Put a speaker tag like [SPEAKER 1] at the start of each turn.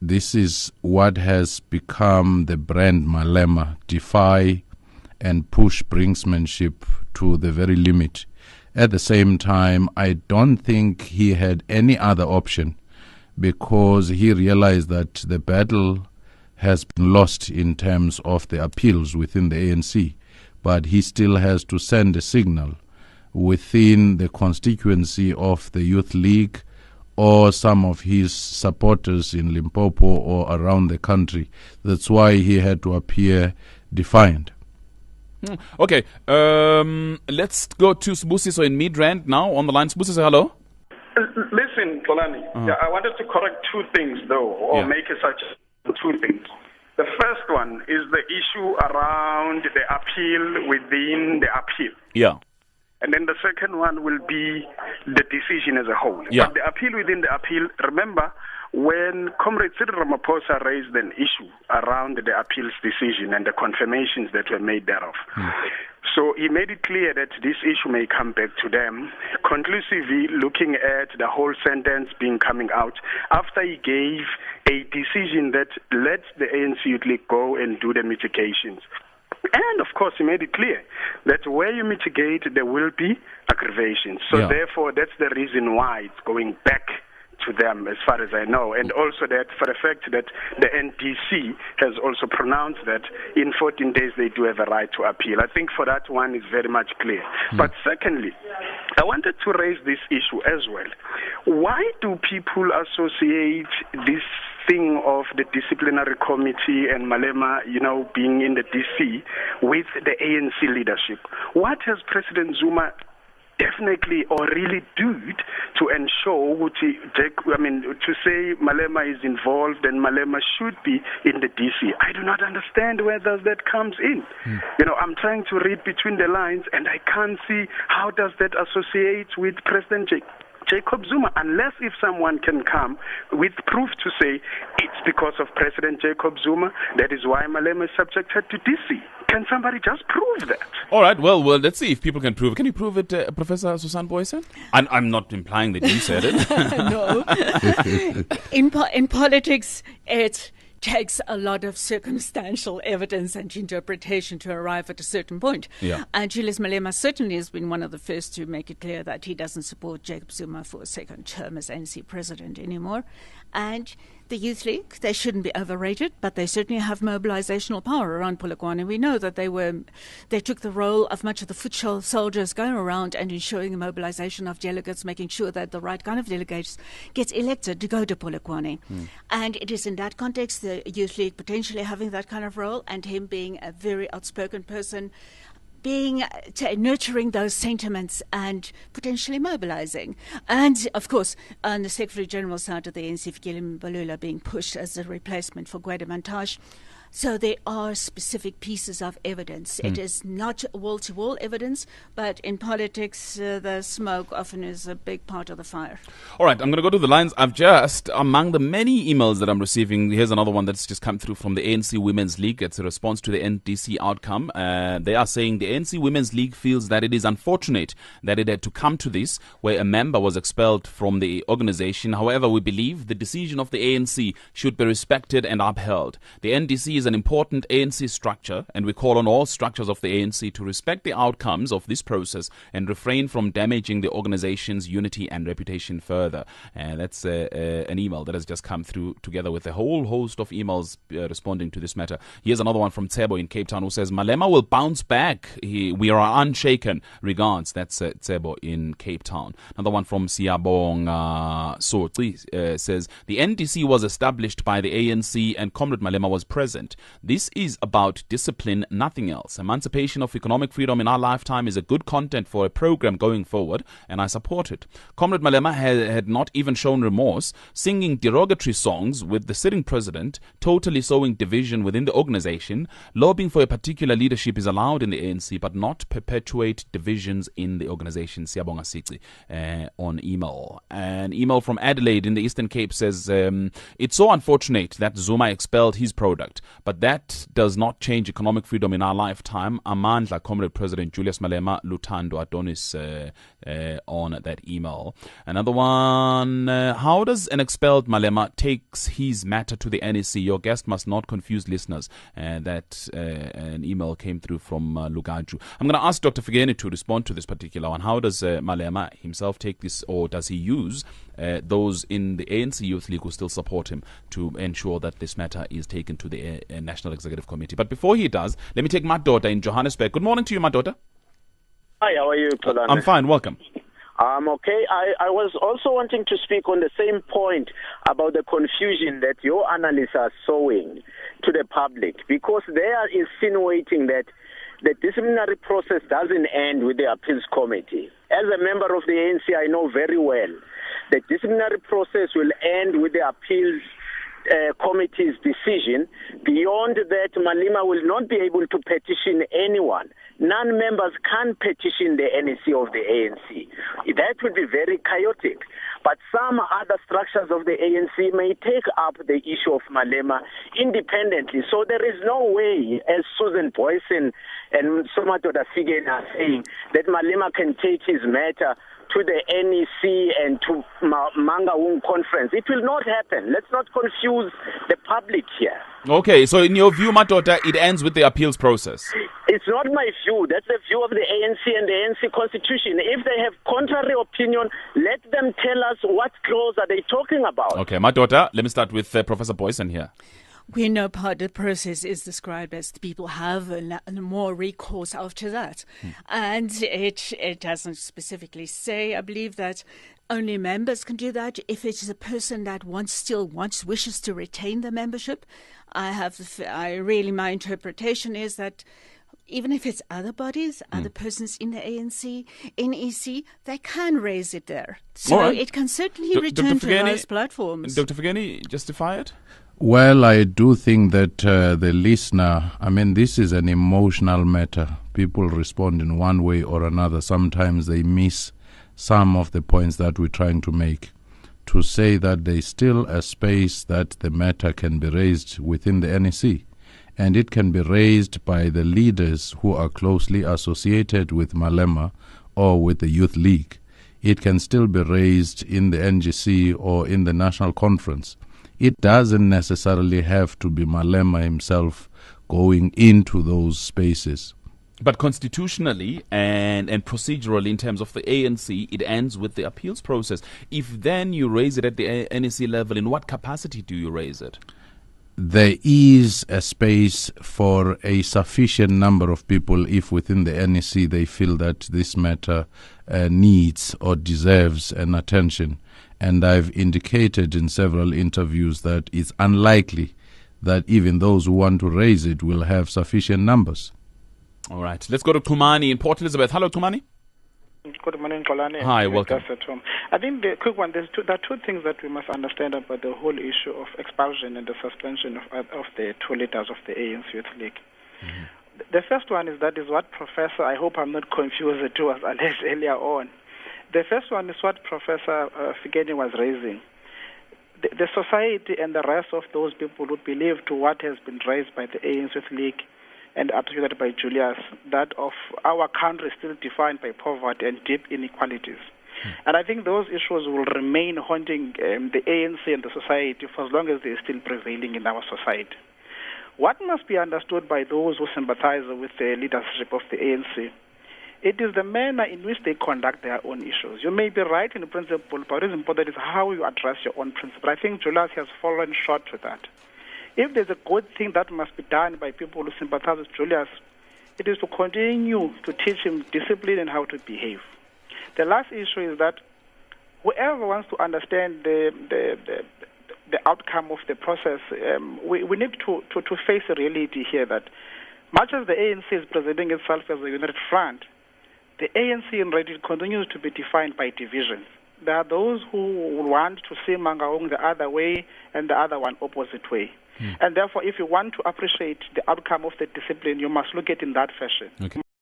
[SPEAKER 1] this is what has become the brand Malema: defy and push brinksmanship to the very limit. At the same time, I don't think he had any other option, because he realized that the battle has been lost in terms of the appeals within the ANC, but he still has to send a signal within the constituency of the Youth League or some of his supporters in Limpopo or around the country. That's why he had to appear defiant.
[SPEAKER 2] Okay, let's go to Sbusiso in Midrand now on the line. Sbusiso, hello.
[SPEAKER 3] Listen, Xolani, I wanted to correct two things, though, or make a suggestion. Two things. The first one is the issue around the appeal within the appeal.
[SPEAKER 2] Yeah.
[SPEAKER 3] And then the second one will be the decision as a whole.
[SPEAKER 2] Yeah.
[SPEAKER 3] But the appeal within the appeal, remember, when Comrade Cyril Ramaphosa raised an issue around the appeals decision and the confirmations that were made thereof. So he made it clear that this issue may come back to them, conclusively looking at the whole sentence being coming out after he gave a decision that let the ANC Youth League go and do the mitigations. And, of course, he made it clear that where you mitigate, there will be aggravations. So, therefore, that's the reason why it's going back to them, as far as I know. And also that for the fact that the NDC has also pronounced that in 14 days they do have a right to appeal. I think for that one is very much clear. But secondly, I wanted to raise this issue as well. Why do people associate this thing of the disciplinary committee and Malema, being in the DC with the ANC leadership? What has President Zuma definitely or really do to ensure to say Malema is involved and Malema should be in the DC? I do not understand where that comes in. I'm trying to read between the lines and I can't see how does that associate with President Jacob Zuma, unless if someone can come with proof to say it's because of President Jacob Zuma, that is why Malema is subjected to DC. Can somebody just prove that?
[SPEAKER 2] All right, well, let's see if people can prove it. Can you prove it, Professor Susan Boysen? I'm not implying that you said it.
[SPEAKER 4] No. In politics, it takes a lot of circumstantial evidence and interpretation to arrive at a certain point.
[SPEAKER 2] Yeah.
[SPEAKER 4] And Julius Malema certainly has been one of the first to make it clear that he doesn't support Jacob Zuma for a second term as ANC president anymore. And the Youth League, they shouldn't be overrated, but they certainly have mobilizational power around Polokwane. We know that they took the role of much of the foot soldiers going around and ensuring the mobilization of delegates, making sure that the right kind of delegates gets elected to go to Polokwane. And it is in that context, the Youth League potentially having that kind of role and him being a very outspoken person, nurturing those sentiments and potentially mobilizing. And, of course, on the Secretary General side of the ANC, Fikile Mbalula being pushed as a replacement for Gwede Mantashe. So there are specific pieces of evidence. It is not wall-to-wall evidence, but in politics, the smoke often is a big part of the fire.
[SPEAKER 2] All right, I'm going to go to the lines. Among the many emails that I'm receiving, here's another one that's just come through from the ANC Women's League. It's a response to the NDC outcome. They are saying the ANC Women's League feels that it is unfortunate that it had to come to this, where a member was expelled from the organization. However, we believe the decision of the ANC should be respected and upheld. The NDC is an important ANC structure, and we call on all structures of the ANC to respect the outcomes of this process and refrain from damaging the organization's unity and reputation further. And that's an email that has just come through, together with a whole host of emails responding to this matter. Here's another one from Tsebo in Cape Town, who says, Malema will bounce back. We are unshaken. Regards. That's Tsebo in Cape Town. Another one from Siabong Sotsi says, the NDC was established by the ANC and Comrade Malema was present. This is about discipline, nothing else. Emancipation of economic freedom in our lifetime is a good content for a program going forward, and I support it. Comrade Malema had not even shown remorse, singing derogatory songs with the sitting president, totally sowing division within the organization. Lobbying for a particular leadership is allowed in the ANC, but not perpetuate divisions in the organization. Siyabonga Sici on email. An email from Adelaide in the Eastern Cape says, it's so unfortunate that Zuma expelled his product, but that does not change economic freedom in our lifetime. Amandla, Comrade President Julius Malema, Lutando Adonis on that email. Another one, how does an expelled Malema takes his matter to the NEC? Your guest must not confuse listeners. That an email came through from Lugaju. I'm going to ask Dr. Figeni to respond to this particular one. How does Malema himself take this, or does he use those in the ANC Youth League who still support him to ensure that this matter is taken to the National Executive Committee? But before he does, let me take Madoda in Johannesburg. Good morning to you, Madoda.
[SPEAKER 5] Hi, how are you, Xolani?
[SPEAKER 2] I'm fine, welcome.
[SPEAKER 5] Okay. I was also wanting to speak on the same point about the confusion that your analysts are sowing to the public, because they are insinuating that the disciplinary process doesn't end with the appeals committee. As a member of the ANC, I know very well the disciplinary process will end with the appeals committee's decision. Beyond that, Malema will not be able to petition anyone. Non-members can petition the NEC of the ANC. That would be very chaotic. But some other structures of the ANC may take up the issue of Malema independently. So there is no way, as Susan Boyson and Somadoda Figeni are saying, that Malema can take his matter to the NEC and to Mangaung conference. It will not happen. Let's not confuse the public here.
[SPEAKER 2] Okay, so in your view, Madoda, it ends with the appeals process.
[SPEAKER 5] It's not my view. That's the view of the ANC and the ANC constitution. If they have contrary opinion, let them tell us what clause are they talking about.
[SPEAKER 2] Okay, Madoda, let me start with Professor Boyson here.
[SPEAKER 4] We know part of the process is described as the people have more recourse after that. And it doesn't specifically say, I believe, that only members can do that. If it is a person that wishes to retain the membership, my interpretation is that even if it's other bodies, other persons in the ANC, NEC, they can raise it there. So
[SPEAKER 2] right.
[SPEAKER 4] It can certainly return to those platforms.
[SPEAKER 2] Dr. Figeni, justify it?
[SPEAKER 1] Well, I do think that the listener, this is an emotional matter. People respond in one way or another. Sometimes they miss some of the points that we're trying to make. To say that there's still a space that the matter can be raised within the NEC, and it can be raised by the leaders who are closely associated with Malema or with the Youth League. It can still be raised in the NGC or in the National Conference. It doesn't necessarily have to be Malema himself going into those spaces.
[SPEAKER 2] But constitutionally and procedurally, in terms of the ANC, it ends with the appeals process. If then you raise it at the NEC level, in what capacity do you raise it?
[SPEAKER 1] There is a space for a sufficient number of people if within the NEC they feel that this matter needs or deserves an attention. And I've indicated in several interviews that it's unlikely that even those who want to raise it will have sufficient numbers.
[SPEAKER 2] All right. Let's go to Tumani in Port Elizabeth. Hello, Tumani.
[SPEAKER 6] Good morning, Xolani.
[SPEAKER 2] Hi, welcome.
[SPEAKER 6] I think the quick one, there are two things that we must understand about the whole issue of expulsion and the suspension of the two leaders of the ANC Youth League. Mm-hmm. The first one is what Professor, I hope I'm not confused, it was alleged earlier on. The first one is what Professor Figeni was raising. The society and the rest of those people would believe to what has been raised by the ANC Youth League and articulated by Julius, that of our country still defined by poverty and deep inequalities. And I think those issues will remain haunting the ANC and the society for as long as they're still prevailing in our society. What must be understood by those who sympathize with the leadership of the ANC, it is the manner in which they conduct their own issues. You may be right in principle, but what is important is how you address your own principle. I think Julius has fallen short with that. If there's a good thing that must be done by people who sympathize with Julius, it is to continue to teach him discipline and how to behave. The last issue is that whoever wants to understand the outcome of the process, we need to face a reality here that much as the ANC is presenting itself as a united front, the ANC in reality continues to be defined by divisions. There are those who want to see Mangaung the other way and the other one opposite way. And therefore, if you want to appreciate the outcome of the discipline, you must look at it in that fashion.
[SPEAKER 2] Okay.